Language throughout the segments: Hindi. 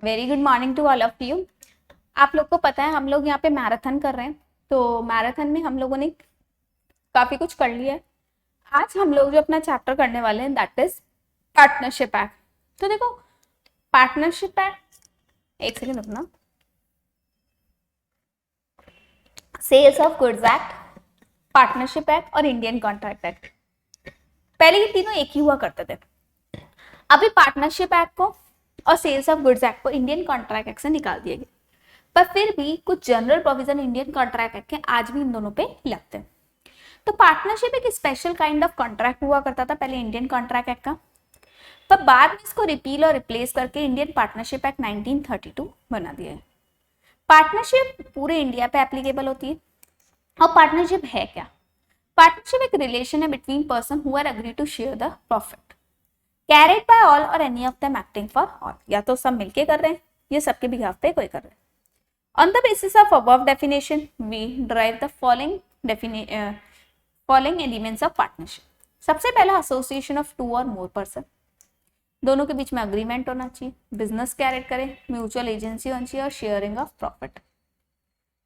Very good morning to all of you. आप लोग को पता है हम लोग यहाँ पे मैराथन कर रहे हैं, तो मैराथन में हम लोगों ने काफी कुछ कर लिया है। आज हम लोग जो अपना चैप्टर करने वाले हैं दैट इज पार्टनरशिप एक्ट। तो देखो, पार्टनरशिप एक्ट, एक सेकेंड रुकना। Sales of goods act, partnership act और इंडियन कॉन्ट्रैक्ट एक्ट, पहले ये तीनों एक ही हुआ करते थे। अभी पार्टनरशिप एक्ट को और सेल्स ऑफ गुड्स एक्ट को इंडियन कॉन्ट्रैक्ट एक्ट से निकाल दिया गया, पर फिर भी कुछ general provision Indian contract act के आज भी इन दोनों पे लगते हैं। तो पार्टनरशिप एक स्पेशल काइंड ऑफ कॉन्ट्रैक्ट हुआ करता था पहले इंडियन कॉन्ट्रैक्ट एक्ट का, पर बाद में इसको रिपील और रिप्लेस करके इंडियन पार्टनरशिप एक्ट 1932 बना दिया है। पार्टनरशिप पूरे इंडिया पे एप्लीकेबल होती है। और पार्टनरशिप है क्या? पार्टनरशिप एक रिलेशन है between person who are agree to share the profit carried by all or any of them acting for all. या तो सब मिलके कर रहे हैं, ये सबके बिहाफ पे कोई कर रहे हैं। On the basis of above definition, we derive the following elements of partnership. सबसे पहला एसोसिएशन ऑफ टू और मोर पर्सन, दोनों के बीच में अग्रीमेंट होना चाहिए, बिजनेस कैरेट करें, म्यूचुअल एजेंसी होनी चाहिए और शेयरिंग ऑफ प्रॉफिट।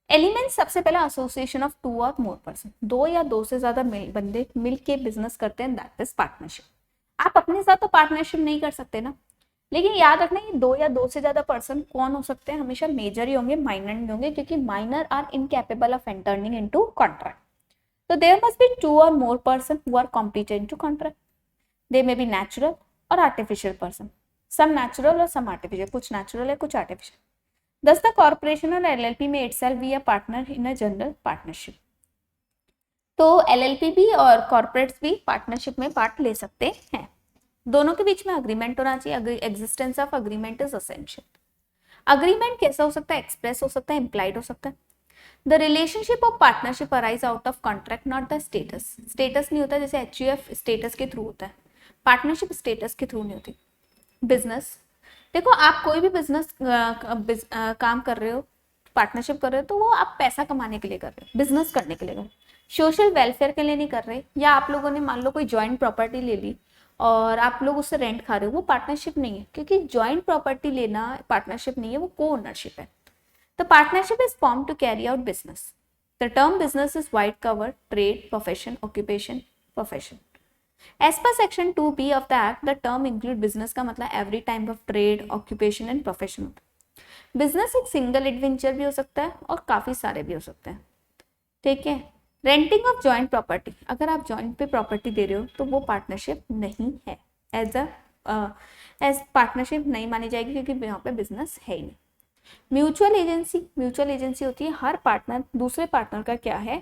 एलिमेंट, सबसे पहला एसोसिएशन ऑफ टू और मोर पर्सन, दो या दो से ज्यादा बंदे मिल के बिजनेस करते हैं, दैट इज पार्टनरशिप। आप अपने साथ तो पार्टनरशिप नहीं कर सकते ना, लेकिन याद रखना ये दो या दो से ज्यादा पर्सन कौन हो सकते हैं? हमेशा मेजर ही होंगे, माइनर नहीं होंगे, क्योंकि minor are incapable of entering into contract. तो देयर मस्ट बी टू और more person who are competent to contract. They may be natural और आर्टिफिशियल पर्सन, सम नेचुरल और सम आर्टिफिशियल, कुछ नेचुरल है कुछ artificial. Thus the corporation or LLP may itself be a partner in a general partnership. तो LLP भी और कॉर्पोरेट्स भी पार्टनरशिप में पार्ट ले सकते हैं। दोनों के बीच में अग्रीमेंट होना चाहिए, existence of agreement is essential. Agreement कैसा हो सकता है? एक्सप्रेस हो सकता है, इम्प्लाइड हो सकता है। The relationship of partnership arise out of contract, not the status. Status नहीं होता, जैसे HUF स्टेटस के थ्रू होता है, पार्टनरशिप स्टेटस के थ्रू नहीं होती। बिजनेस, देखो आप कोई भी बिजनेस काम कर रहे हो, पार्टनरशिप कर रहे हो, तो वो आप पैसा कमाने के लिए कर रहे हो, बिजनेस करने के लिए कर रहे हो, सोशल वेलफेयर के लिए नहीं कर रहे। या आप लोगों ने मान लो कोई जॉइंट प्रॉपर्टी ले ली और आप लोग उससे रेंट खा रहे हो, वो पार्टनरशिप नहीं है, क्योंकि जॉइंट प्रॉपर्टी लेना पार्टनरशिप नहीं है, वो को ओनरशिप है। तो partnership is form to carry out business. The term business is wide cover, trade, profession, occupation, profession. As per section 2B of the act, the term include business का मतलब every type of trade, occupation and profession होता है। बिजनेस एक सिंगल एडवेंचर भी हो सकता है और काफी सारे भी हो सकते हैं, ठीक है। रेंटिंग ऑफ जॉइंट प्रॉपर्टी, अगर आप जॉइंट पे प्रॉपर्टी दे रहे हो तो वो पार्टनरशिप नहीं है, एज पार्टनरशिप नहीं मानी जाएगी, क्योंकि यहाँ पे बिजनेस है ही नहीं। म्यूचुअल एजेंसी, म्यूचुअल एजेंसी होती है हर पार्टनर दूसरे पार्टनर का क्या है,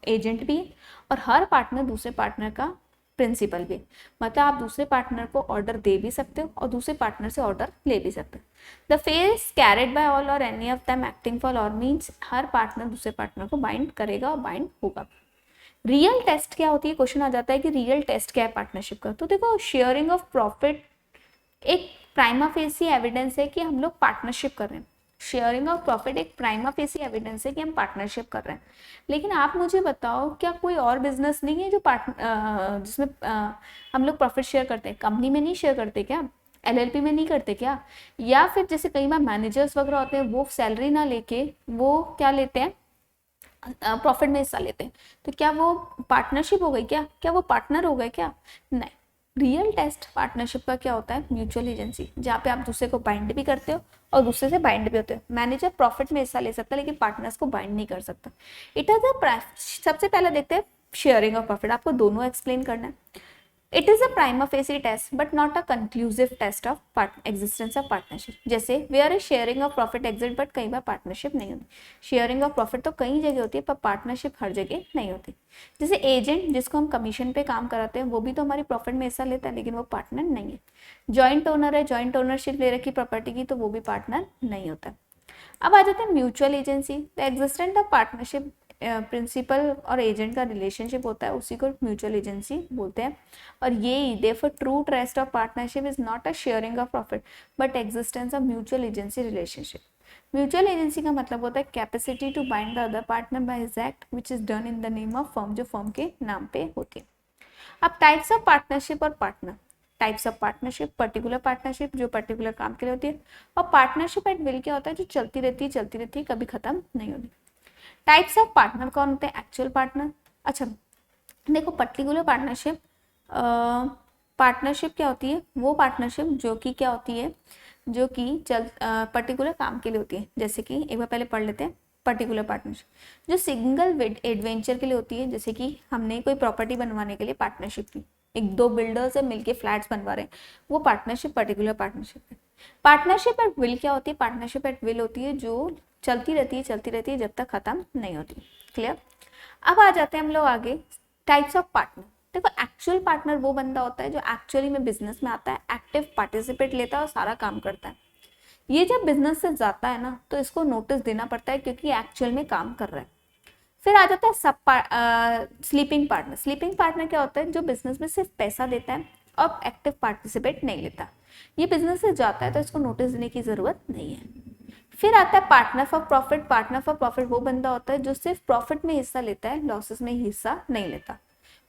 एजेंट भी है, और हर पार्टनर दूसरे पार्टनर का प्रिंसिपल भी। मतलब आप दूसरे पार्टनर को ऑर्डर दे भी सकते हो और दूसरे पार्टनर से ऑर्डर ले भी सकते हो। The face carried by all or any of them acting for all means हर पार्टनर दूसरे पार्टनर को बाइंड करेगा और बाइंड होगा। रियल टेस्ट क्या होती है? क्वेश्चन आ जाता है कि रियल टेस्ट क्या है पार्टनरशिप का। तो देखो, शेयरिंग ऑफ प्रॉफिट एक प्राइमा फेसी एविडेंस है कि हम लोग पार्टनरशिप कर रहे हैं। शेयरिंग ऑफ प्रॉफिट एक प्राइमा फेसी एविडेंस है कि हम पार्टनरशिप कर रहे हैं। लेकिन आप मुझे बताओ, क्या कोई और बिजनेस नहीं है जो जिसमें हम लोग प्रॉफिट शेयर करते हैं? कंपनी में नहीं शेयर करते क्या? LLP में नहीं करते क्या? या फिर जैसे कई बार मैनेजर्स वगैरह होते हैं, वो सैलरी ना लेके वो क्या लेते हैं, प्रॉफिट में हिस्सा लेते हैं। तो क्या वो पार्टनरशिप हो गई? क्या वो पार्टनर हो गए क्या? नहीं। रियल टेस्ट पार्टनरशिप का क्या होता है? म्यूचुअल एजेंसी, जहाँ पे आप दूसरे को बाइंड भी करते हो और दूसरे से बाइंड भी होते हो। मैनेजर प्रॉफिट में हिस्सा ले सकता है लेकिन पार्टनर्स को बाइंड नहीं कर सकता। इट इज अ, सबसे पहले देखते हैं शेयरिंग ऑफ प्रॉफिट, आपको दोनों एक्सप्लेन करना है। It is a prima facie test but not a conclusive test of existence of partnership. जैसे where a sharing of profit exist, but कई बार पार्टनरशिप नहीं होती। शेयरिंग ऑफ प्रॉफिट तो कई जगह होती है पर पार्टनरशिप हर जगह नहीं होती। जैसे एजेंट जिसको हम कमीशन पे काम कराते हैं, वो भी तो हमारी प्रॉफिट में हिस्सा लेता है लेकिन वो पार्टनर नहीं है। जॉइंट ओनर है, जॉइंट ओनरशिप ले रखी प्रॉपर्टी की, तो वो भी पार्टनर नहीं होता। अब आ जाते हैं mutual agency. The existent of partnership, principal और एजेंट का रिलेशनशिप होता है, उसी को म्यूचुअल एजेंसी बोलते हैं। और ये therefore true test of partnership is not a sharing of profit but existence of mutual agency relationship. Mutual agency का मतलब होता है capacity to bind the other partner by his act which is done in the name of firm, जो फर्म के नाम पे होती है। अब टाइप्स ऑफ पार्टनरशिप और partner, types of partnership, particular partnership जो पर्टिकुलर काम के लिए होती है, और पार्टनरशिप एट विल क्या होता है, जो चलती रहती है, कभी खत्म नहीं होती। टाइप्स ऑफ पार्टनर कौन होते हैं, एक्चुअल पार्टनर। अच्छा देखो पर्टिकुलर पार्टनरशिप, पार्टनरशिप क्या होती है, वो पार्टनरशिप जो कि क्या होती है, जो कि पर्टिकुलर काम के लिए होती है। जैसे कि एक बार पहले पढ़ लेते हैं, पर्टिकुलर पार्टनरशिप जो सिंगल एडवेंचर के लिए होती है, जैसे कि हमने कोई प्रॉपर्टी बनवाने के लिए पार्टनरशिप की, एक दो बिल्डर्स है मिलके फ्लैट्स बनवा रहे हैं, वो पार्टनरशिप पर्टिकुलर पार्टनरशिप है। पार्टनरशिप एट विल क्या होती है, पार्टनरशिप एट विल होती है जो चलती रहती है जब तक खत्म नहीं होती। क्लियर। अब आ जाते हैं हम लोग आगे, टाइप्स ऑफ पार्टनर। देखो एक्चुअल पार्टनर वो बंदा होता है जो एक्चुअली में बिजनेस में आता है, एक्टिव पार्टिसिपेट लेता है और सारा काम करता है। ये जब बिजनेस से जाता है ना तो इसको नोटिस देना पड़ता है क्योंकि एक्चुअल में काम कर रहा है। फिर आ जाता है स्लीपिंग पार्टनर। स्लीपिंग पार्टनर क्या होता है, जो बिजनेस में सिर्फ पैसा देता है और एक्टिव पार्टिसिपेट नहीं लेता। ये बिजनेस से जाता है तो इसको नोटिस देने की जरूरत नहीं है। फिर आता है partner for profit. Partner for profit वो बंदा होता है जो सिर्फ प्रॉफिट में हिस्सा लेता है, लॉसेस में हिस्सा नहीं लेता।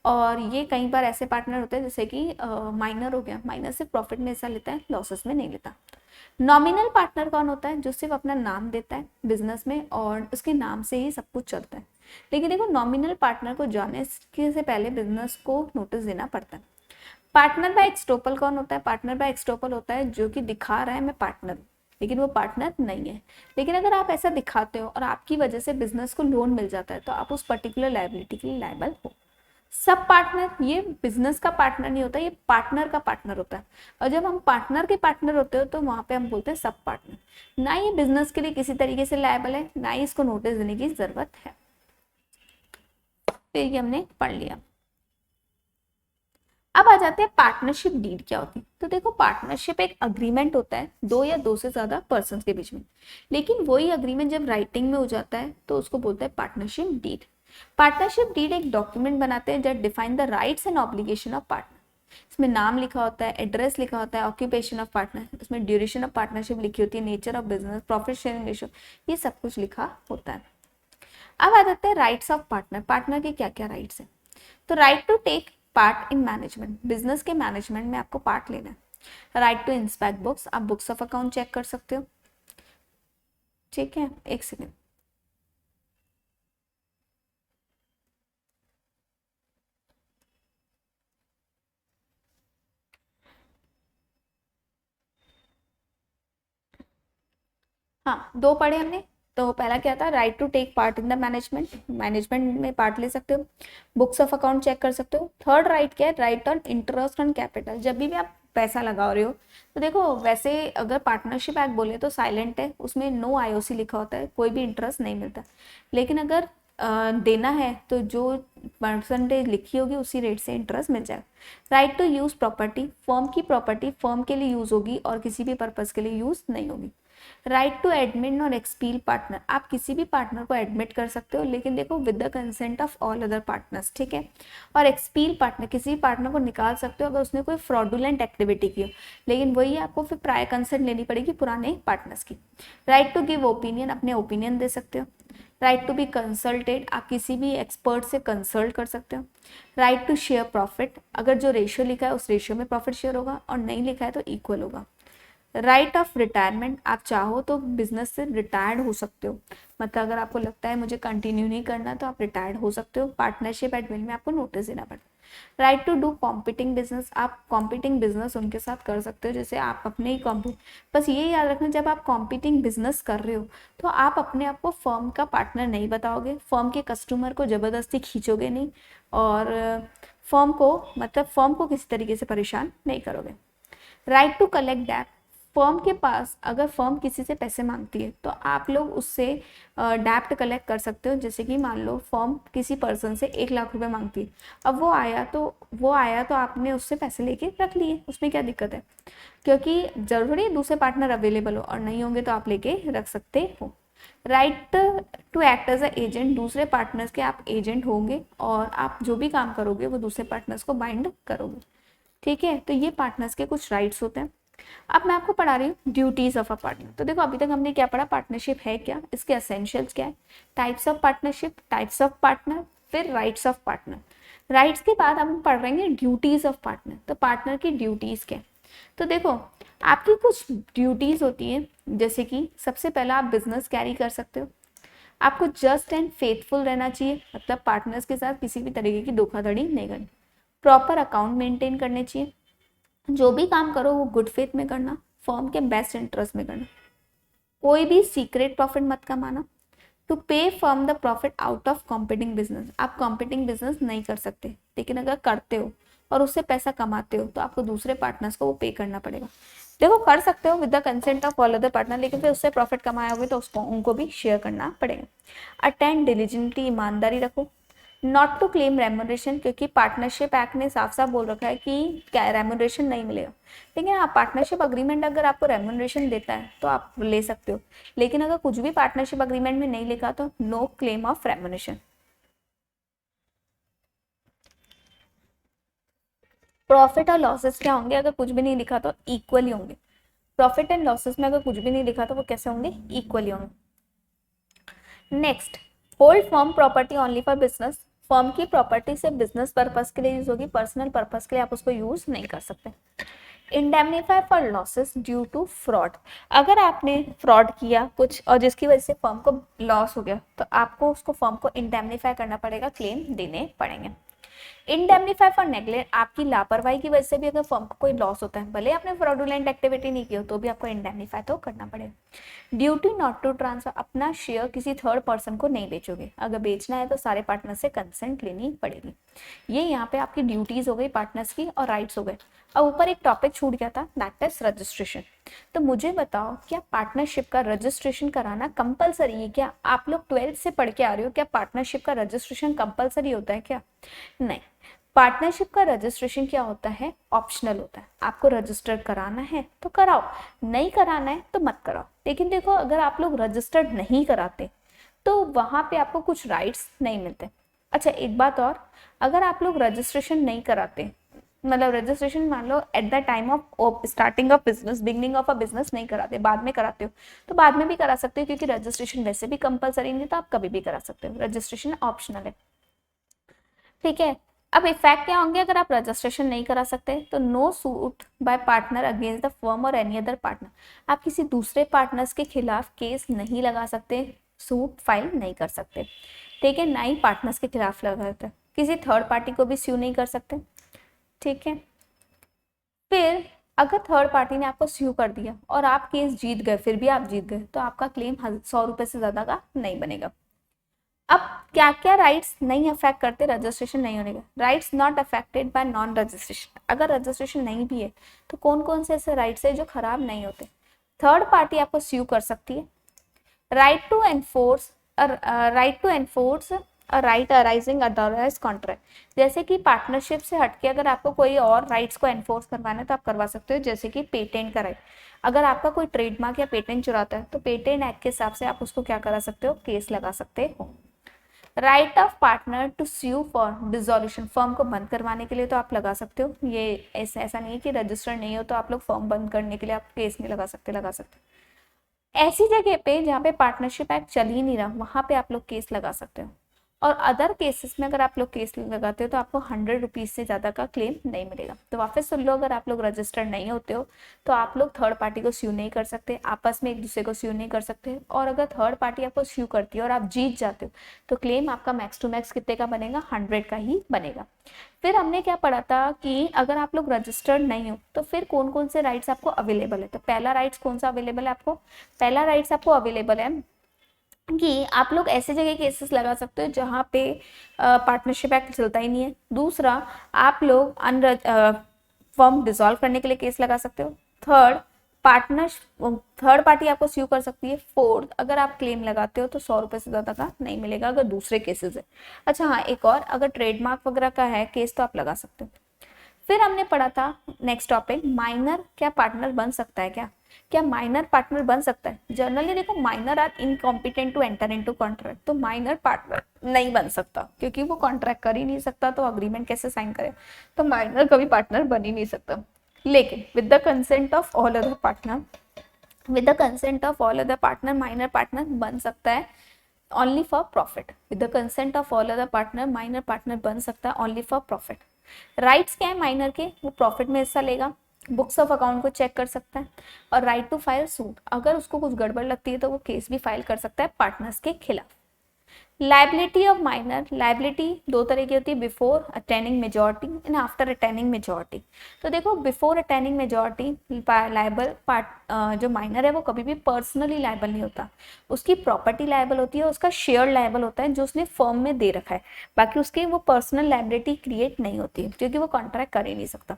और ये कई बार ऐसे पार्टनर होते हैं जैसे कि माइनर हो गया, माइनर सिर्फ प्रॉफिट में हिस्सा लेता है, लॉसेस में नहीं लेता। नॉमिनल पार्टनर कौन होता है, जो सिर्फ अपना नाम देता है बिजनेस में और उसके नाम से ही सब कुछ चलता है। लेकिन देखो नॉमिनल पार्टनर को जाने से पहले बिजनेस को नोटिस देना पड़ता है। पार्टनर बाय एक्सटोपल कौन होता है, पार्टनर बाय एक्सटोपल होता है जो कि दिखा रहा है मैं पार्टनर हूँ लेकिन वो पार्टनर नहीं है। लेकिन अगर आप ऐसा दिखाते हो और आपकी वजह से बिजनेस को लोन मिल जाता है तो आप उस पर्टिकुलर लायबिलिटी के लिए लायबल हो। सब पार्टनर ये बिजनेस का पार्टनर नहीं होता, ये पार्टनर का पार्टनर होता है। और जब हम पार्टनर के पार्टनर होते हो तो वहां पे हम बोलते हैं सब पार्टनर। ना ये बिजनेस के लिए किसी तरीके से लायबल है, ना ही इसको नोटिस देने की जरूरत है। फिर ये हमने पढ़ लिया। अब आ जाते हैं पार्टनरशिप डीड क्या होती है। तो देखो पार्टनरशिप एक अग्रीमेंट होता है दो या दो से ज्यादा पर्सन के बीच में, लेकिन वही अग्रीमेंट जब राइटिंग में हो जाता है तो उसको बोलते हैं पार्टनरशिप डीड। पार्टनरशिप डीड एक डॉक्यूमेंट बनाते हैं जब define the rights and obligation of partner. इसमें नाम लिखा होता है, एड्रेस लिखा होता है, ऑक्यूपेशन ऑफ पार्टनर, इसमें ड्यूरेशन ऑफ पार्टनरशिप लिखी होती है, nature of business, profit sharing ratio, ये सब कुछ लिखा होता है। अब आ जाते हैं राइट्स ऑफ पार्टनर। पार्टनर के क्या क्या राइट्स हैं। तो right to take part in management, business के मैनेजमेंट में आपको पार्ट लेना है। राइट टू इंस्पेक्ट बुक्स, आप बुक्स ऑफ अकाउंट चेक कर सकते हो। ठीक है, एक सेकेंड। हाँ दो पढ़े हमने। तो पहला क्या था, right to take part in the management, management में पार्ट ले सकते हो, बुक्स ऑफ अकाउंट चेक कर सकते हो। थर्ड राइट क्या है, right on interest on capital. जब भी आप पैसा लगा रहे हो तो देखो वैसे अगर पार्टनरशिप एक्ट बोले तो साइलेंट है, उसमें नो आईओसी लिखा होता है, कोई भी इंटरेस्ट नहीं मिलता। लेकिन अगर देना है तो जो परसेंटेज लिखी होगी उसी रेट से इंटरेस्ट मिल जाएगा। Right to use property, firm की प्रॉपर्टी फर्म के लिए यूज होगी और किसी भी पर्पज के लिए यूज नहीं होगी। राइट टू एडमिट और एक्सपील पार्टनर, आप किसी भी पार्टनर को एडमिट कर सकते हो लेकिन देखो with the consent of all other partners. ठीक है। और एक्सपील पार्टनर, किसी भी पार्टनर को निकाल सकते हो अगर उसने कोई फ्रॉडुलेंट एक्टिविटी की हो, लेकिन वही आपको फिर प्रायर कंसेंट लेनी पड़ेगी पुराने पार्टनर्स की। राइट टू गिव ओपिनियन, अपने ओपिनियन दे सकते हो। राइट टू बी कंसल्टेड, आप किसी भी एक्सपर्ट से कंसल्ट कर सकते हो। राइट टू शेयर प्रॉफिट, अगर जो रेशियो लिखा है उस रेशियो में प्रॉफिट शेयर होगा और नहीं लिखा है तो इक्वल होगा। राइट ऑफ रिटायरमेंट, आप चाहो तो बिजनेस से रिटायर्ड हो सकते हो, मतलब अगर आपको लगता है मुझे कंटिन्यू नहीं करना तो आप रिटायर्ड हो सकते हो। पार्टनरशिप एट विल में आपको नोटिस देना पड़ता है। Right to do competing business, आप कॉम्पिटिंग बिजनेस उनके साथ कर सकते हो जैसे आप अपने ही बस ये याद रखना जब आप कॉम्पिटिंग बिजनेस कर रहे हो तो आप अपने आप को फर्म का पार्टनर नहीं बताओगे, फर्म के कस्टमर को जबरदस्ती खींचोगे नहीं और फर्म को किसी तरीके से परेशान नहीं करोगे। Right to collect debt, firm के पास अगर फर्म किसी से पैसे मांगती है तो आप लोग उससे डेप्ट कलेक्ट कर सकते हो। जैसे कि मान लो फर्म किसी पर्सन से 1 लाख रुपए मांगती है, अब वो आया तो आपने उससे पैसे लेके रख लिए, उसमें क्या दिक्कत है, क्योंकि जरूरी दूसरे पार्टनर अवेलेबल हो और नहीं होंगे तो आप लेके रख सकते हो। Right to act as a agent, दूसरे पार्टनर्स के आप एजेंट होंगे और आप जो भी काम करोगे वो दूसरे पार्टनर्स को बाइंड करोगे। ठीक है, तो ये पार्टनर्स के कुछ राइट्स होते हैं। अब मैं आपको पढ़ा रही हूँ ड्यूटीज ऑफ अ पार्टनर। तो देखो अभी तक हमने क्या पढ़ा, पार्टनरशिप है क्या, इसके एसेंशियल्स क्या है, types of partnership, types of partner, फिर राइट्स ऑफ पार्टनर। राइट्स के बाद हम पढ़ रहे हैं ड्यूटीज ऑफ पार्टनर। तो पार्टनर की ड्यूटीज क्या, तो देखो आपकी कुछ ड्यूटीज होती है, जैसे कि सबसे पहला आप बिजनेस कैरी कर सकते हो, आपको जस्ट एंड फेथफुल रहना चाहिए, मतलब पार्टनर्स के साथ किसी भी तरीके की धोखाधड़ी नहीं करनी, प्रॉपर अकाउंट मेंटेन करने चाहिए, जो भी काम करो वो गुड फेथ में करना, फर्म के बेस्ट इंटरेस्ट में करना, कोई भी सीक्रेट प्रॉफिट मत कमाना, टू पे firm the profit out of competing business. आप कॉम्पिटिंग बिजनेस नहीं कर सकते, लेकिन अगर करते हो और उससे पैसा कमाते हो तो आपको दूसरे पार्टनर्स को वो पे करना पड़ेगा। देखो कर सकते हो with the consent of all other partner, लेकिन फिर उससे प्रॉफिट कमाया होगा तो उसको उनको भी शेयर करना पड़ेगा। अटेंड डिलीजेंटली, ईमानदारी रखो, नॉट टू क्लेम रेम्यूनरेशन, क्योंकि पार्टनरशिप एक्ट ने साफ साफ बोल रखा है कि क्या रेम्यूनरेशन नहीं मिलेगा, लेकिन हाँ पार्टनरशिप अग्रीमेंट अगर आपको रेम्यूनरेशन देता है तो आप ले सकते हो, लेकिन अगर कुछ भी पार्टनरशिप अग्रीमेंट में नहीं लिखा तो no claim of remuneration. Profit और लॉसेस क्या होंगे, अगर कुछ भी नहीं लिखा तो इक्वली होंगे। प्रॉफिट एंड लॉसेस में अगर कुछ भी नहीं लिखा तो वो कैसे होंगे, इक्वली होंगे। Next, hold firm property only for business. Firm की प्रॉपर्टी से बिजनेस पर्पस के लिए यूज होगी, पर्सनल पर्पस के लिए आप उसको यूज नहीं कर सकते। Indemnify for losses due to fraud, अगर आपने फ्रॉड किया कुछ और जिसकी वजह से फर्म को लॉस हो गया तो आपको उसको फर्म को इंडेमनीफाई करना पड़ेगा, क्लेम देने पड़ेंगे। इंडेमनीफाई फॉर नेगलेक्ट, आपकी लापरवाही की वजह से भी अगर फर्म को कोई लॉस होता है, भले आपने फ्रॉडुलेंट एक्टिविटी नहीं की हो तो भी आपको इंडेमनीफाई तो करना पड़ेगा। ड्यूटी नॉट टू ट्रांसफर, अपना शेयर किसी थर्ड पर्सन को नहीं बेचोगे, अगर बेचना है तो सारे पार्टनर से कंसेंट लेनी पड़ेगी। ये यहाँ पे आपकी ड्यूटीज हो गई पार्टनर्स की और राइट्स हो गए। अब ऊपर एक टॉपिक छूट गया था, दैट इज रजिस्ट्रेशन। तो मुझे बताओ क्या पार्टनरशिप का रजिस्ट्रेशन कराना कंपलसरी है क्या? आप लोग 12th से पढ़ के आ रहे हो, क्या पार्टनरशिप का रजिस्ट्रेशन कंपलसरी होता है क्या? नहीं, पार्टनरशिप का रजिस्ट्रेशन क्या होता है, ऑप्शनल होता है। आपको रजिस्टर कराना है तो कराओ, नहीं कराना है तो मत कराओ। लेकिन देखो अगर आप लोग रजिस्टर्ड नहीं कराते तो वहां पे आपको कुछ राइट्स नहीं मिलते। अच्छा एक बात और, अगर आप लोग रजिस्ट्रेशन नहीं कराते, मतलब रजिस्ट्रेशन मान लो at the time of starting of business, beginning of a business नहीं कराते, बाद में कराते हो तो बाद में भी करा सकते हो, क्योंकि रजिस्ट्रेशन वैसे भी कंपलसरी नहीं, तो आप कभी भी करा सकते हो, रजिस्ट्रेशन ऑप्शनल है। ठीक है, अब इफेक्ट क्या होंगे अगर आप रजिस्ट्रेशन नहीं करा सकते, तो no suit by partner against the firm और एनी अदर पार्टनर, आप किसी दूसरे पार्टनर्स के खिलाफ केस नहीं लगा सकते, सूट फाइल नहीं कर सकते। ठीक है, ना ही पार्टनर्स के खिलाफ लगा सकते, किसी थर्ड पार्टी को भी स्यू नहीं कर सकते। ठीक है, फिर अगर थर्ड पार्टी ने आपको स्यू कर दिया और आप केस जीत गए, फिर भी आप जीत गए, तो आपका क्लेम 100 रुपए से ज्यादा का नहीं बनेगा। अब क्या क्या राइट्स नहीं अफेक्ट करते रजिस्ट्रेशन नहीं होने का, rights not affected by non registration, अगर रजिस्ट्रेशन नहीं भी है तो कौन कौन से ऐसे राइट्स है जो खराब नहीं होते? थर्ड पार्टी आपको स्यू कर सकती है, right to enforce, right to enforce a right arising otherwise contract, जैसे कि पार्टनरशिप से हटके अगर आपको कोई और राइट्स को एनफोर्स करवाना है तो आप करवा सकते हो, जैसे कि पेटेंट का राइट, अगर आपका कोई ट्रेडमार्क या पेटेंट चुराता है तो पेटेंट एक्ट के हिसाब से आप उसको क्या करा सकते हो, केस लगा सकते हो। Right of partner to sue for dissolution, firm को बंद करवाने के लिए तो आप लगा सकते हो, ये ऐसा नहीं है कि रजिस्टर नहीं हो तो आप लोग फर्म बंद करने के लिए आप केस नहीं लगा सकते, लगा सकते। ऐसी जगह पे जहाँ पे पार्टनरशिप एक्ट चल ही नहीं रहा वहां पे आप लोग केस लगा सकते हो। और अदर केसेस में अगर आप लोग केस लगाते हो तो आपको 100 रुपीज से ज्यादा का क्लेम नहीं मिलेगा। तो वापस सुन लो, अगर आप लोग रजिस्टर्ड नहीं होते हो तो आप लोग थर्ड पार्टी को स्यू नहीं कर सकते, आपस में एक दूसरे को स्यू नहीं कर सकते, और अगर थर्ड पार्टी आपको स्यू करती है और आप जीत जाते हो तो क्लेम आपका मैक्स टू मैक्स कितने का बनेगा, 100 का ही बनेगा। फिर हमने क्या पढ़ा था कि अगर आप लोग रजिस्टर्ड नहीं हो तो फिर कौन कौन से राइट्स आपको अवेलेबल है, तो पहला राइट्स कौन सा अवेलेबल है आपको, पहला राइट्स आपको अवेलेबल है कि आप लोग ऐसे जगह केसेस लगा सकते हो जहाँ पे पार्टनरशिप एक्ट चलता ही नहीं है। दूसरा, आप लोग फर्म डिसॉल्व करने के लिए केस लगा सकते हो। थर्ड, पार्टनर थर्ड पार्टी आपको स्यू कर सकती है। फोर्थ, अगर आप क्लेम लगाते हो तो 100 रुपए से ज्यादा का नहीं मिलेगा अगर दूसरे केसेस है। अच्छा हाँ, एक और, अगर ट्रेडमार्क वगैरह का है केस तो आप लगा सकते हो। फिर हमने पढ़ा था नेक्स्ट टॉपिक, माइनर क्या पार्टनर बन सकता है क्या, क्या माइनर पार्टनर बन सकता है? जनरली देखो minor are incompetent to enter into contract, तो माइनर पार्टनर नहीं बन सकता क्योंकि वो कॉन्ट्रैक्ट कर ही नहीं सकता, तो अग्रीमेंट कैसे साइन करे, तो माइनर कभी पार्टनर बन ही नहीं सकता। लेकिन with the consent of all other partner, with the consent of all other partner minor partner बन सकता है only for profit, with the consent of all other partner minor partner बन सकता है ओनली फॉर प्रॉफिट। राइट्स क्या है माइनर के, वो प्रॉफिट में हिस्सा लेगा, बुक्स ऑफ अकाउंट को चेक कर सकता है, और राइट टू फाइल सूट, अगर उसको कुछ गड़बड़ लगती है तो वो केस भी फाइल कर सकता है पार्टनर्स के खिलाफ। लाइबिलिटी ऑफ माइनर, लाइबिलिटी दो तरह की होती है, before attaining majority and after attaining majority. तो देखो before attaining majority liable part जो माइनर है वो कभी भी पर्सनली लाइबल नहीं होता, उसकी प्रॉपर्टी लाइबल होती है, उसका शेयर लाइबल होता है जो उसने फर्म में दे रखा है, बाकी उसकी वो पर्सनल लाइबिलिटी क्रिएट नहीं होती है क्योंकि वो कॉन्ट्रैक्ट कर ही नहीं सकता।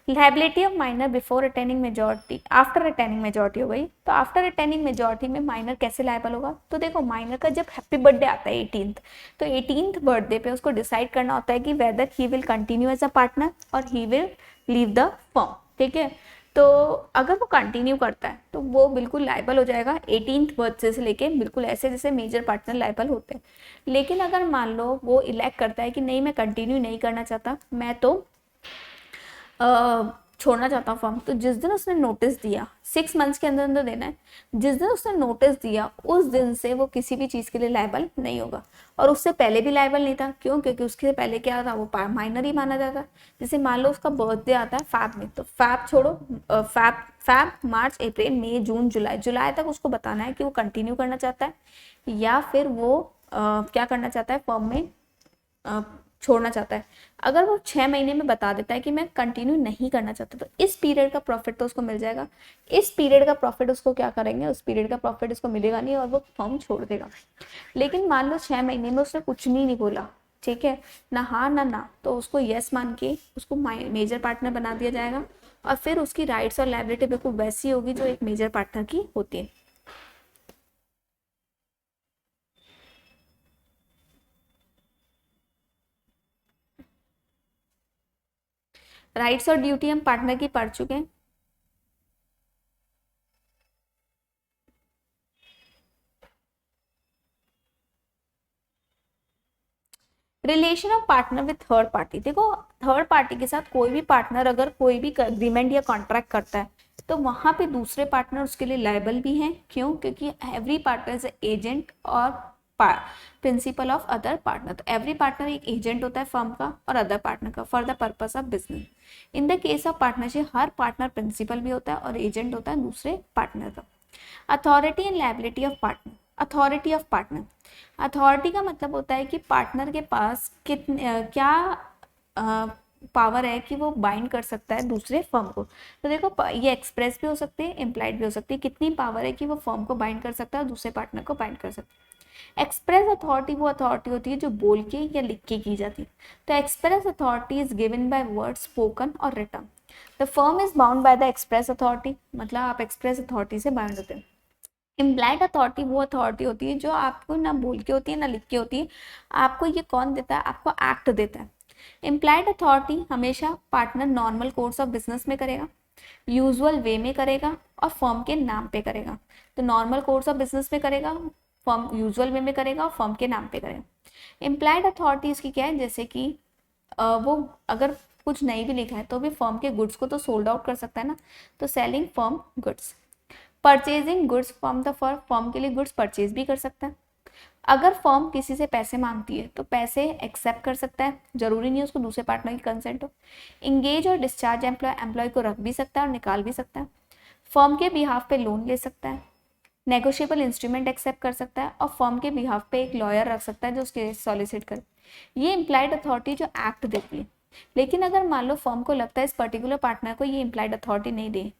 Liability of minor before attaining majority, after attaining majority हो गई, तो आफ्टर अटेनिंग मेजॉरिटी में माइनर कैसे लाइबल होगा, तो देखो माइनर का जब हैप्पी बर्थडे आता है 18th, तो 18th बर्थडे पे उसको डिसाइड करना होता है कि whether he will continue as a partner or he will leave the firm, ठीक है। तो अगर वो कंटिन्यू करता है तो वो बिल्कुल लाइबल हो जाएगा 18th बर्थडे से लेके, बिल्कुल ऐसे जैसे मेजर पार्टनर लाइबल होते हैं। लेकिन अगर मान लो वो इलेक्ट करता है कि नहीं मैं कंटिन्यू नहीं करना चाहता, मैं तो छोड़ना चाहता हूँ फॉर्म, तो जिस दिन उसने नोटिस दिया 6 मंथ्स के अंदर अंदर देना है, जिस दिन उसने नोटिस दिया उस दिन से वो किसी भी चीज़ के लिए लायबल नहीं होगा। और उससे पहले भी लायबल नहीं था, क्यों, क्योंकि उसके पहले क्या था, वो माइनर ही माना जाता। जैसे मान लो उसका बर्थडे आता है फैब में, तो फैब छोड़ो, फैब मार्च अप्रैल मई जून जुलाई, जुलाई तक उसको बताना है कि वो कंटिन्यू करना चाहता है या फिर वो क्या करना चाहता है, फॉर्म में छोड़ना चाहता है। अगर वो 6 महीने में बता देता है कि मैं कंटिन्यू नहीं करना चाहता, तो इस पीरियड का प्रॉफिट तो उसको मिल जाएगा। इस पीरियड का प्रॉफिट उसको क्या करेंगे, उस पीरियड का प्रॉफिट उसको मिलेगा नहीं और वो फॉर्म छोड़ देगा। लेकिन मान लो 6 महीने में उसने कुछ नहीं बोला, ठीक है, ना हाँ ना, तो उसको यस मान के उसको मेजर पार्टनर बना दिया जाएगा और फिर उसकी राइट्स और लायबिलिटी बिल्कुल वैसी होगी जो एक मेजर पार्टनर की होती है। राइट्स और ड्यूटी हम पार्टनर की पढ़ चुके हैं। Relation of partner with third party, देखो थर्ड पार्टी के साथ कोई भी पार्टनर अगर कोई भी एग्रीमेंट या कॉन्ट्रैक्ट करता है तो वहां पे दूसरे पार्टनर उसके लिए लायबल भी हैं। क्यों, क्योंकि एवरी पार्टनर इज एजेंट और प्रिंसिपल ऑफ अदर पार्टनर। तो एवरी पार्टनर एक एजेंट होता है फर्म का और अदर पार्टनर का for the purpose of business. In the case of partnership हर पार्टनर प्रिंसिपल भी होता है और एजेंट होता है दूसरे पार्टनर का। Authority and liability of partner, authority of partner, authority का मतलब होता है कि पार्टनर के पास कितने क्या पावर है कि वो बाइंड कर सकता है दूसरे फर्म को। तो देखो ये एक्सप्रेस भी हो सकती है, इम्प्लाइड भी हो सकती है, कितनी पावर है कि वो फर्म को बाइंड कर सकता है और दूसरे पार्टनर को बाइंड कर सकता है। एक्सप्रेस अथॉरिटी वो अथॉरिटी होती है जो बोल के या लिख के की जाती है। तो express authority is given by word spoken or written. The firm is bound by the express authority, मतलब आप एक्सप्रेस अथॉरिटी से बाउंड होते हैं। इम्प्लाइड अथॉरिटी वो अथॉरिटी होती है जो आपको ना बोल के होती है ना लिख के होती है। आपको ये कौन देता है, आपको एक्ट देता है। इम्प्लाइड अथॉरिटी हमेशा partner normal course of business में करेगा, यूजुअल वे में करेगा और फर्म के नाम पे करेगा। तो नॉर्मल कोर्स ऑफ बिजनेस में करेगा, फर्म यूजुअल वे में करेगा और फर्म के नाम पे करेगा। इम्प्लाइड अथॉरिटी इसकी क्या है, जैसे कि वो अगर कुछ नहीं भी लिखा है तो भी फर्म के गुड्स को तो सोल्ड आउट कर सकता है ना, तो selling firm goods. Purchasing goods from the firm, firm के लिए गुड्स परचेज भी कर सकता है। अगर फर्म किसी से पैसे मांगती है तो पैसे एक्सेप्ट कर सकता है, जरूरी नहीं है उसको दूसरे पार्टनर की कंसेंट हो। इंगेज और डिस्चार्ज एम्प्लॉय, एम्प्लॉय को रख भी सकता है और निकाल भी सकता है। फर्म के बिहाफ पे लोन ले सकता है, नेगोशिएबल इंस्ट्रूमेंट एक्सेप्ट कर सकता है और फर्म के बिहाफ पे एक लॉयर रख सकता है जो उसके सॉलिसिट करे। ये इम्प्लाइड अथॉरिटी जो एक्ट देती है। लेकिन अगर मान लो फर्म को लगता है इस पर्टिकुलर पार्टनर को ये इम्प्लाइड अथॉरिटी नहीं दे,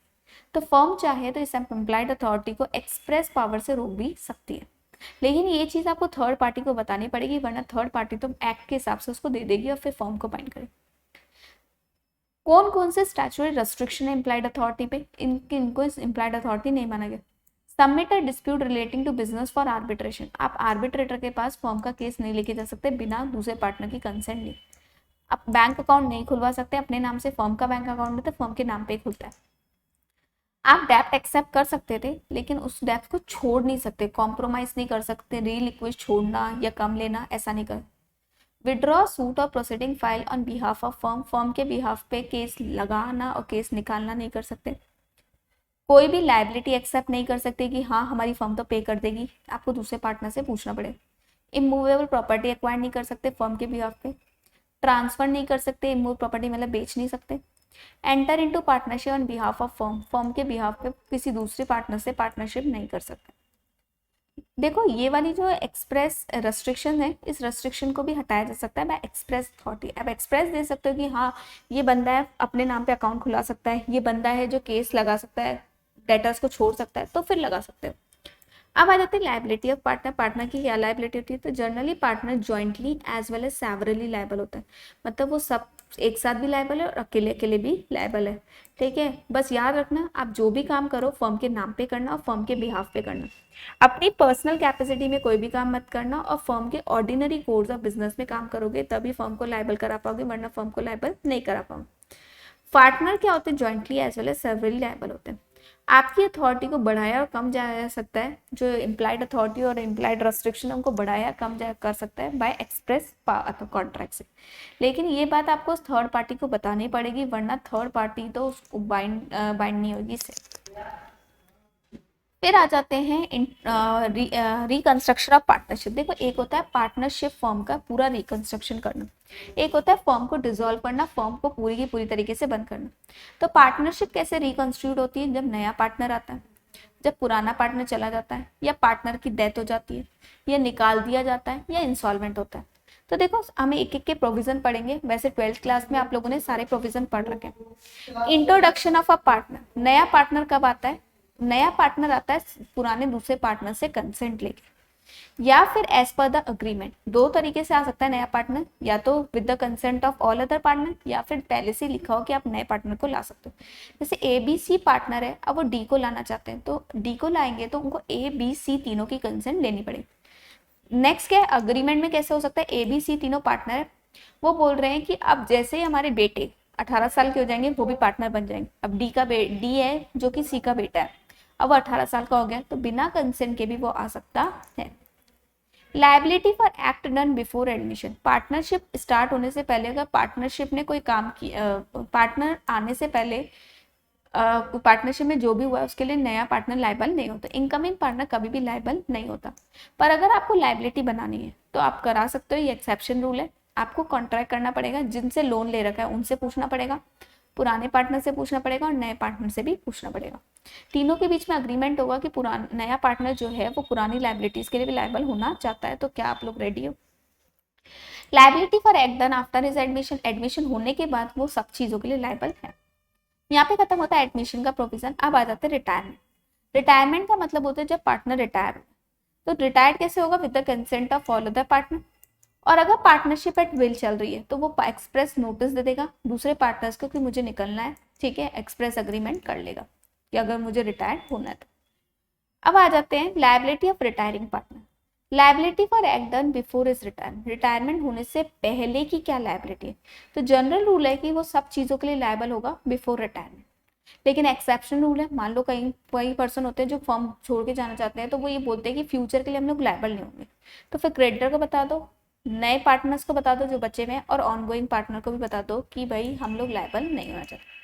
तो फर्म चाहे तो इस एम्प्लॉयड अथॉरिटी को एक्सप्रेस पावर से रोक भी सकती है। लेकिन ये चीज़ आपको थर्ड पार्टी को बतानी पड़ेगी, वरना थर्ड पार्टी तो एक्ट के हिसाब से उसको दे देगी और फिर फर्म को बाइंड करेगी। कौन कौन से स्टैट्यूटरी रेस्ट्रिक्शन है इम्प्लाइड अथॉरिटी पे, इनको इम्प्लाइड अथॉरिटी नहीं माना गया। Submit a dispute relating to business for arbitration, आप आर्बिट्रेटर के पास फर्म का केस नहीं लेके जा सकते बिना दूसरे पार्टनर की कंसेंट लिए। आप बैंक अकाउंट नहीं खुलवा सकते अपने नाम से, फर्म का बैंक अकाउंट है तो फर्म के नाम पे खुलता है। आप डेप्ट एक्सेप्ट कर सकते थे लेकिन उस डेप्ट को छोड़ नहीं सकते, कॉम्प्रोमाइज नहीं कर सकते, रीलिक्विड छोड़ना या कम लेना ऐसा नहीं कर। विड्रॉ सूट और proceeding file on behalf of firm, firm के बिहाफ पे केस लगाना और केस निकालना नहीं कर सकते। कोई भी लायबिलिटी एक्सेप्ट नहीं कर सकते कि हाँ हमारी फर्म तो पे कर देगी, आपको दूसरे पार्टनर से पूछना पड़ेगा। इमूवेबल प्रॉपर्टी एक्वायर नहीं कर सकते फर्म के बिहाफ पे। ट्रांसफर नहीं कर सकते, इमूव प्रॉपर्टी मतलब बेच नहीं सकते। Enter into partnership on behalf of firm, firm के बिहाफ पे किसी दूसरे पार्टनर से पार्टनरशिप नहीं कर सकते। देखो ये वाली जो एक्सप्रेस रेस्ट्रिक्शन है, इस रेस्ट्रिक्शन को भी हटाया जा सकता है बाय एक्सप्रेस अथॉरिटी। अब एक्सप्रेस दे सकते हो कि हाँ ये बंदा है अपने नाम पे अकाउंट खुला सकता है, ये बंदा है जो केस लगा सकता है, डेटर्स को छोड़ सकता है, तो फिर लगा सकते हो। अब आ जाते हैं लाइबिलिटी ऑफ पार्टनर। पार्टनर की क्या लाइबिलिटी होती है? तो generally partner jointly as well as severally liable होता है, मतलब वो सब एक साथ भी लाइबल है और अकेले अकेले भी लाइबल है। ठीक है, बस याद रखना आप जो भी काम करो फर्म के नाम पे करना और फर्म के बिहाफ पे करना। अपनी पर्सनल कैपेसिटी में कोई भी काम मत करना और फर्म के ऑर्डिनरी कोर्स ऑफ बिजनेस में काम करोगे तभी फर्म को लाइबल करा पाओगे, वरना फर्म को लाइबल नहीं करा पाओगे। पार्टनर क्या होते हैं? Jointly as well as severally liable होते हैं। आपकी अथॉरिटी को बढ़ाया और कम जाया जा सकता है, जो इम्प्लाइड अथॉरिटी और इम्प्लाइड रेस्ट्रिक्शन उनको बढ़ाया कम जाया कर सकता है बाय एक्सप्रेस कॉन्ट्रैक्ट से। लेकिन ये बात आपको थर्ड पार्टी को बतानी पड़ेगी, वरना थर्ड पार्टी तो उसको बाइंड नहीं होगी इससे। फिर आ जाते हैं रिकंस्ट्रक्शन ऑफ पार्टनरशिप। देखो एक होता है पार्टनरशिप फर्म का पूरा रिकंस्ट्रक्शन करना, एक होता है फर्म को डिसॉल्व करना, फर्म को पूरी की पूरी तरीके से बंद करना। तो पार्टनरशिप कैसे रिकंस्टिट्यूट होती है? जब नया पार्टनर आता है, जब पुराना पार्टनर चला जाता है, या पार्टनर की डेथ हो जाती है, या निकाल दिया जाता है, या इंसॉल्वेंट होता है। तो देखो हमें एक एक के प्रोविजन पढ़ेंगे, वैसे 12th क्लास में आप लोगों ने सारे प्रोविजन पढ़ रखे हैं। इंट्रोडक्शन ऑफ अ पार्टनर, नया पार्टनर कब आता है? नया पार्टनर आता है पुराने दूसरे पार्टनर से कंसेंट लेके, या फिर एज पर द अग्रीमेंट। दो तरीके से आ सकता है नया पार्टनर, या तो with the consent of all other partner, या फिर पहले से लिखा हो कि आप नए पार्टनर को ला सकते हो। जैसे ABC पार्टनर है, अब वो D को लाना चाहते हैं, तो D को लाएंगे तो उनको ABC तीनों की कंसेंट लेनी पड़ेगी। नेक्स्ट क्या है? अग्रीमेंट में कैसे हो सकता है? ABC तीनों पार्टनर है, वो बोल रहे हैं कि अब जैसे ही हमारे बेटे 18 साल के हो जाएंगे वो भी पार्टनर बन जाएंगे। अब D है जो कि C का बेटा है, अब वो 18 साल का हो गया, तो बिना कंसेंट के भी वो आ सकता है। Liability for act done before admission, partnership start होने से पहले अगर पार्टनरशिप ने कोई काम किया, पार्टनर आने से पहले पार्टनरशिप में जो भी हुआ उसके लिए नया पार्टनर लायबल नहीं होता, इनकमिंग पार्टनर कभी भी लायबल नहीं होता। पर अगर आपको लायबिलिटी बनानी है तो आप करा सकते हो, ये एक्सेप्शन रूल है। आपको कॉन्ट्रैक्ट करना पड़ेगा, जिनसे लोन ले रखा है उनसे पूछना पड़ेगा, पुराने पार्टनर से पूछना पड़ेगा और नए पार्टनर से भी पूछना पड़ेगा। तीनों के बीच में अग्रीमेंट होगा कि पुराना नया पार्टनर जो है वो पुरानी लायबिलिटीज के लिए भी लायबल होना चाहता है। तो क्या आप लोग रेडी हो? Liability for act done after his admission, admission होने के बाद वो सब चीजों के लिए लायबल है। यहाँ पे खत्म होता है एडमिशन का प्रोविजन। अब आ जाते हैं रिटायरमेंट। रिटायरमेंट का मतलब होता है जब पार्टनर रिटायर हो, तो रिटायर्ड कैसे होगा? With the consent of all other partner. और अगर पार्टनरशिप एट विल चल रही है तो वो एक्सप्रेस नोटिस दे देगा दूसरे पार्टनर्स को कि मुझे निकलना है, ठीक है, एक्सप्रेस अग्रीमेंट कर लेगा कि अगर मुझे रिटायर्ड होना है तो। अब आ जाते हैं liability of retiring partner. Liability for act done before is retirement, retirement होने से पहले की क्या लायबिलिटी है? तो जनरल रूल है कि वो सब चीज़ों के लिए लायबल होगा बिफोर रिटायरमेंट, लेकिन एक्सेप्शन रूल है। मान लो कई कई पर्सन होते हैं जो फर्म छोड़ के जाना चाहते हैं, तो वो ये बोलते हैं कि फ्यूचर के लिए हम लोग लायबल नहीं होंगे, तो फिर क्रेडिटर को बता दो, नए पार्टनर्स को बता दो जो बचे हुए हैं, और ऑनगोइंग पार्टनर को भी बता दो कि भाई हम लोग लायबल नहीं होना चाहते।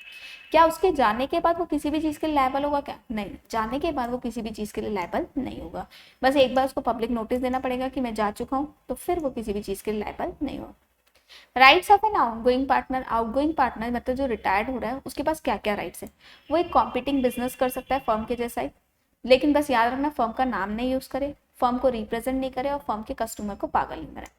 क्या उसके जाने के बाद वो किसी भी चीज़ के लिए लायबल होगा? क्या नहीं, जाने के बाद वो किसी भी चीज़ के लिए लायबल नहीं होगा। बस एक बार उसको पब्लिक नोटिस देना पड़ेगा कि मैं जा चुका हूँ, तो फिर वो किसी भी चीज़ के लिए लायबल नहीं होगा। Rights of an outgoing partner, outgoing partner मतलब जो रिटायर्ड हो रहा है उसके पास क्या क्या राइट्स है? वो एक कॉम्पिटिंग बिजनेस कर सकता है फर्म के जैसा ही, लेकिन बस याद रखना फर्म का नाम नहीं यूज करे, फर्म को रिप्रेजेंट नहीं करे और फर्म के कस्टमर को पागल नहीं बनाए।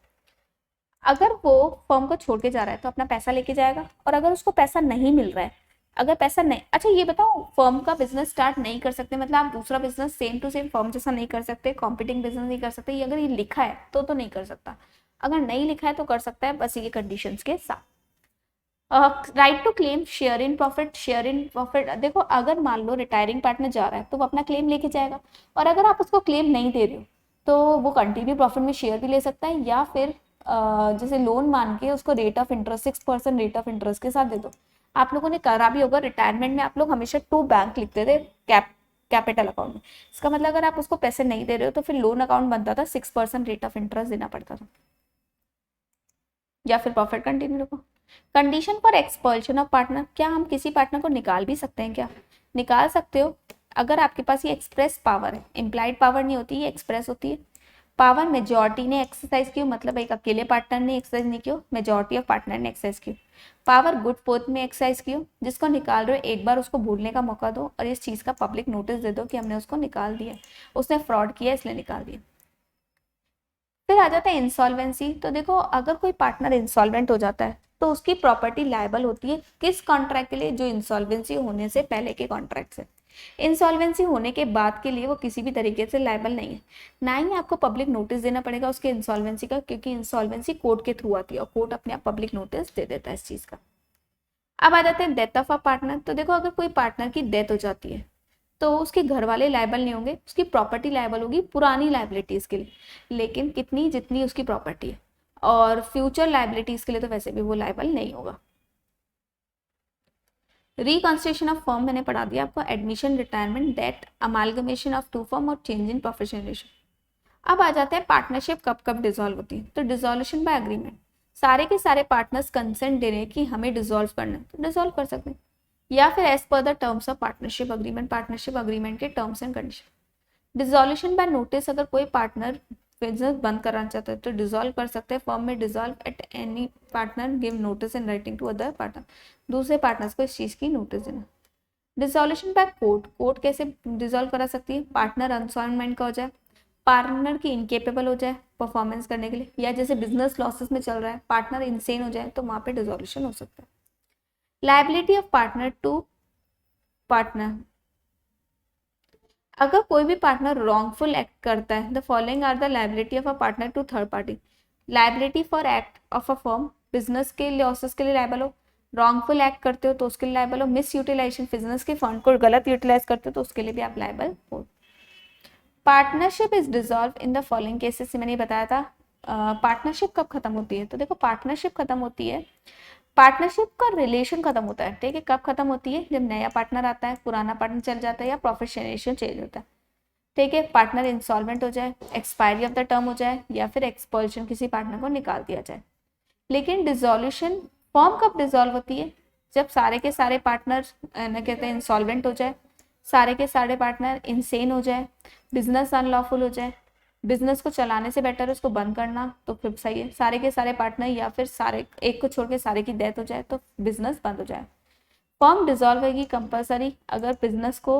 अगर वो फर्म को छोड़ के जा रहा है तो अपना पैसा लेके जाएगा, और अगर उसको पैसा नहीं मिल रहा है, अगर पैसा नहीं, अच्छा ये बताओ, फर्म का बिजनेस स्टार्ट नहीं कर सकते, मतलब आप दूसरा business same to same firm जैसा नहीं कर सकते, कॉम्पिटिंग बिजनेस नहीं कर सकते, ये अगर ये लिखा है तो नहीं कर सकता। अगर नहीं लिखा है तो कर सकता है, बस ये कंडीशंस के साथ। Right to claim share in profit, share in profit, देखो अगर मान लो रिटायरिंग पार्टनर जा रहा है तो वो अपना क्लेम लेके जाएगा, और अगर आप उसको क्लेम नहीं दे रहे हो तो वो कंटिन्यू प्रॉफिट में शेयर भी ले सकता है, या फिर जैसे लोन मान के उसको rate of interest 6% rate of interest के साथ दे दो। आप लोगों ने करा भी होगा, रिटायरमेंट में आप लोग हमेशा 2 बैंक लिखते थे कैपिटल अकाउंट में। इसका मतलब अगर आप उसको पैसे नहीं दे रहे हो तो फिर लोन अकाउंट बनता था, 6% रेट ऑफ इंटरेस्ट देना पड़ता था, या फिर प्रॉफिट कंटिन्यू रखो। Condition for expulsion of partner, क्या हम किसी पार्टनर को निकाल भी सकते हैं? क्या निकाल सकते हो, अगर आपके पास ये एक्सप्रेस पावर है, इम्प्लाइड पावर नहीं होती, ये एक्सप्रेस होती है। पावर मेजॉरिटी ने एक्सरसाइज की, मतलब एक अकेले पार्टनर ने एक्सरसाइज नहीं की, मेजॉरिटी ऑफ पार्टनर ने एक्सरसाइज की। पावर गुड फोर्थ में एक्सरसाइज की, जिसको निकाल रहे हो एक बार उसको भूलने का मौका दो और इस चीज़ का पब्लिक नोटिस दे दो कि हमने उसको निकाल दिया, उसने फ्रॉड किया इसलिए निकाल दिया। फिर आ जाता है इंसॉल्वेंसी। तो देखो अगर कोई पार्टनर इंसॉल्वेंट हो जाता है तो उसकी प्रॉपर्टी लायबल होती है किस कॉन्ट्रैक्ट के लिए, जो इंसॉल्वेंसी होने से पहले के कॉन्ट्रैक्ट से। इंसॉल्वेंसी होने के बाद के लिए वो किसी भी तरीके से लायबल नहीं है, ना ही आपको पब्लिक नोटिस देना पड़ेगा उसके इंसॉल्वेंसी का, क्योंकि इंसॉल्वेंसी कोर्ट के थ्रू आती है और कोर्ट अपने आप पब्लिक नोटिस दे देता है इस चीज़ का। अब आ जाते हैं डेथ ऑफ अ पार्टनर। तो देखो अगर कोई पार्टनर की डेथ हो जाती है तो उसके घर वाले लायबल नहीं होंगे, उसकी प्रॉपर्टी लायबल होगी पुरानी लायबिलिटीज के लिए, लेकिन कितनी, जितनी उसकी प्रॉपर्टी है, और फ्यूचर लायबिलिटीज के लिए तो वैसे भी वो लायबल नहीं होगा। रिकॉन्स्टिट्यूशन ऑफ फर्म मैंने पढ़ा दिया आपको, admission, retirement, death, amalgamation of two firm और चेंज इन प्रोफेशनलिज्म। अब आ जाते हैं पार्टनरशिप कब कब डिसॉल्व होती है। तो डिसॉल्यूशन बाय एग्रीमेंट, सारे के सारे पार्टनर्स कंसेंट दे रहे हैं कि हमें डिसॉल्व करना है तो डिसॉल्व कर सकते हैं, या फिर as per the terms of partnership agreement, partnership agreement के terms and condition. Dissolution by notice, अगर कोई पार्टनर बिजनेस बंद कराना चाहता है तो डिसॉल्व कर सकते हैं। फर्म में dissolve at any partner give notice in writing to other partner, दूसरे पार्टनर्स को इस चीज़ की नोटिस देना। डिसॉल्यूशन बाय कोर्ट, कोर्ट कैसे डिसॉल्व करा सकती है, पार्टनर अनसॉल्वेंट का हो जाए, पार्टनर की इनकेपेबल हो जाए परफॉर्मेंस करने के लिए, या जैसे बिजनेस लॉसेस में चल रहा है पार्टनर इनसेन हो जाए तो वहाँ पे डिसॉल्यूशन हो सकता है। Liability of partner to partner, अगर कोई भी पार्टनर रॉन्गफुल एक्ट करता है, the following are the liability of a partner to third party. Liability for act of a firm, business के लॉसेस के लिए लायबल हो, रॉन्गफुल एक्ट करते हो तो उसके लिए लायबल हो, मिस यूटिलाइजेशन, बिजनेस के फंड को गलत यूटिलाइज करते हो तो उसके लिए भी आप लायबल हो। Partnership is dissolve in the following cases, मैंने बताया था। पार्टनरशिप कब खत्म होती है, तो देखो पार्टनरशिप खत्म होती है, पार्टनरशिप का रिलेशन खत्म होता है, ठीक है, कब खत्म होती है, जब नया पार्टनर आता है, पुराना पार्टनर चल जाता है, या प्रोफेशनलाइजेशन चेंज होता है, ठीक है, पार्टनर इंसॉल्वेंट हो जाए, एक्सपायरी ऑफ द टर्म हो जाए, या फिर एक्सपल्शन, किसी पार्टनर को निकाल दिया जाए। लेकिन डिसॉल्यूशन फॉर्म कब डिसॉल्व होती है, जब सारे के सारे पार्टनर ना कहते हैं इंसॉल्वेंट हो जाए, सारे के सारे पार्टनर इनसेन हो जाए, बिजनेस अनलॉफुल हो जाए, बिजनेस को चलाने से बेटर है उसको बंद करना तो फिर सही है, सारे के सारे पार्टनर या फिर सारे एक को छोड़ के सारे की डेथ हो जाए तो बिजनेस बंद हो जाए। फर्म डिसॉल्व होगी कंपलसरी अगर बिजनेस को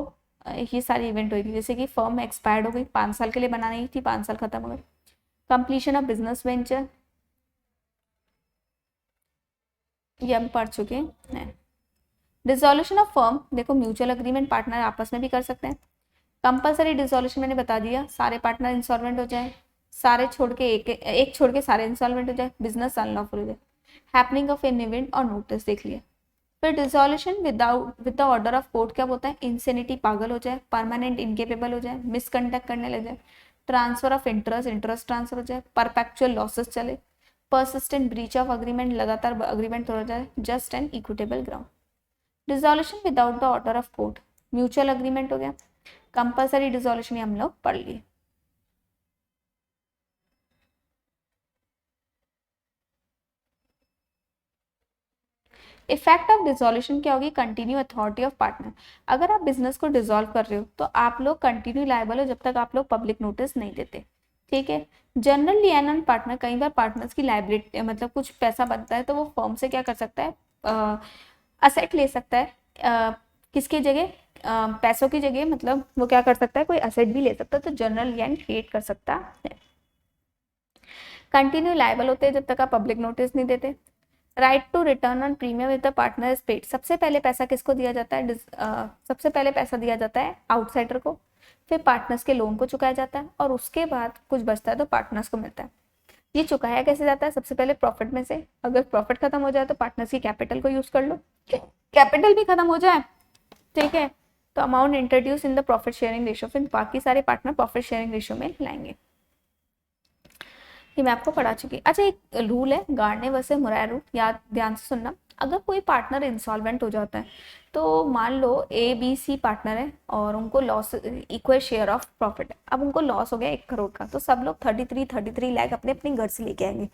ये सारी इवेंट होगी, जैसे कि फर्म एक्सपायर्ड हो गई, 5 साल के लिए बनानी थी, 5 साल खत्म हो गए, कंप्लीशन ऑफ बिजनेस वेंचर, ये हम पढ़ चुके हैं। डिसॉल्यूशन ऑफ फर्म, देखो म्यूचुअल अग्रीमेंट पार्टनर आपस में भी कर सकते हैं। कंपलसरी डिसॉल्यूशन मैंने बता दिया, सारे पार्टनर इंसॉल्वेंट हो जाए, सारे छोड़ के एक छोड़ के सारे इंसॉल्वेंट हो जाए, बिजनेस अनलॉफुल हो जाए, हैपनिंग ऑफ एन इवेंट और नोटिस देख लिया। फिर dissolution with the order of court क्या होता है, इंसेनिटी, पागल हो जाए, परमानेंट इनकेपेबल हो जाए, मिसकंडक्ट करने लग जाए, transfer of interest, interest transfer हो जाए, परपेक्चुअल लॉसेस चले, परसिस्टेंट ब्रीच ऑफ अग्रीमेंट, लगातार अग्रीमेंट तोड़ा जाए, just and equitable ground. Dissolution without the order of court, mutual agreement हो गया, कंपलसरी डिसॉल्यूशन हम लोग पढ़ लिए। इफेक्ट ऑफ डिसॉल्यूशन क्या होगी, कंटिन्यू अथॉरिटी ऑफ पार्टनर, अगर आप बिजनेस को डिसॉल्व कर रहे हो तो आप लोग कंटिन्यू लायबल हो जब तक आप लोग पब्लिक नोटिस नहीं देते, ठीक है। जनरली एन पार्टनर, कई बार पार्टनर्स की लायबिलिटी मतलब कुछ पैसा बनता है तो वो फर्म से क्या कर सकता है, असेट ले सकता है, किसकी जगह, पैसों की जगह, मतलब वो क्या कर सकता है, कोई असेट भी ले सकता है, तो जनरल लियन क्रिएट कर सकता है। कंटिन्यू लायबल होते हैं जब तक आप पब्लिक नोटिस नहीं देते। Right to return on premium with the partner is paid, सबसे पहले पैसा किसको दिया जाता है, सबसे पहले पैसा दिया जाता है आउटसाइडर को, फिर पार्टनर्स के लोन को चुकाया जाता है और उसके बाद कुछ बचता है तो पार्टनर्स को मिलता है। ये चुकाया कैसे जाता है, सबसे पहले प्रॉफिट में से, अगर प्रॉफिट खत्म हो जाए तो पार्टनर्स की कैपिटल को यूज कर लो, कैपिटल भी खत्म हो जाए, ठीक है, तो amount introduce in the profit sharing ratio, फिर बाकी सारे पार्टनर प्रॉफिट शेयरिंग रेशियो में लाएंगे। ये मैं आपको पढ़ा चुकी। अच्छा एक रूल है गार्डने वर्सेस मुरार रूल, याद ध्यान से सुनना, अगर कोई पार्टनर इंसॉल्वेंट हो जाता है तो मान लो ए बी सी पार्टनर है और उनको loss equal share of profit है, अब उनको लॉस हो गया 1 करोड़ का, तो सब लोग 33 लाख अपने अपने घर से लेके आएंगे।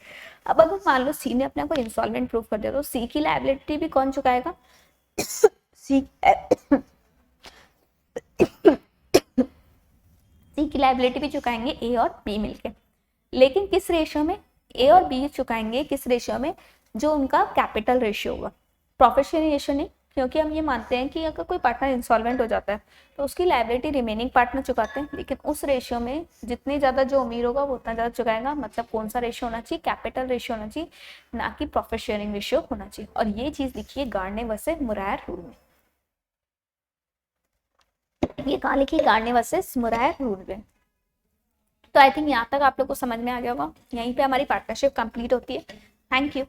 अब अगर मान लो सी ने अपने को इंसॉल्वेंट प्रूव कर दिया तो सी की लायबिलिटी भी कौन चुकाएगा, सी लायबिलिटी भी चुकाएंगे ए और बी मिलके, लेकिन किस रेशियो में? ए और बी चुकाएंगे किस रेशियो में? जो उनका कैपिटल रेशियो होगा, प्रॉफिट शेयरिंग रेशियो नहीं, क्योंकि हम ये मानते हैं कि अगर कोई पार्टनर इंसॉल्वेंट हो जाता है तो उसकी लायबिलिटी रिमेनिंग पार्टनर चुकाते हैं, लेकिन उस रेशियो में जितने ज़्यादा जो अमीर होगा वो उतना ज़्यादा चुकाएगा। मतलब कौन सा रेशियो होना चाहिए? कैपिटल रेशियो होना चाहिए, ना कि प्रॉफिट शेयरिंग रेशियो होना चाहिए। और ये चीज़ लिखिए गार्डने वर्सेस मुरायर रूल में, ये कहाँ लिखी? गार्डने वर्सेस मुरायर रूल में। तो आई थिंक यहाँ तक आप लोग को समझ में आ गया होगा। यहीं पे हमारी पार्टनरशिप कंप्लीट होती है। Thank you.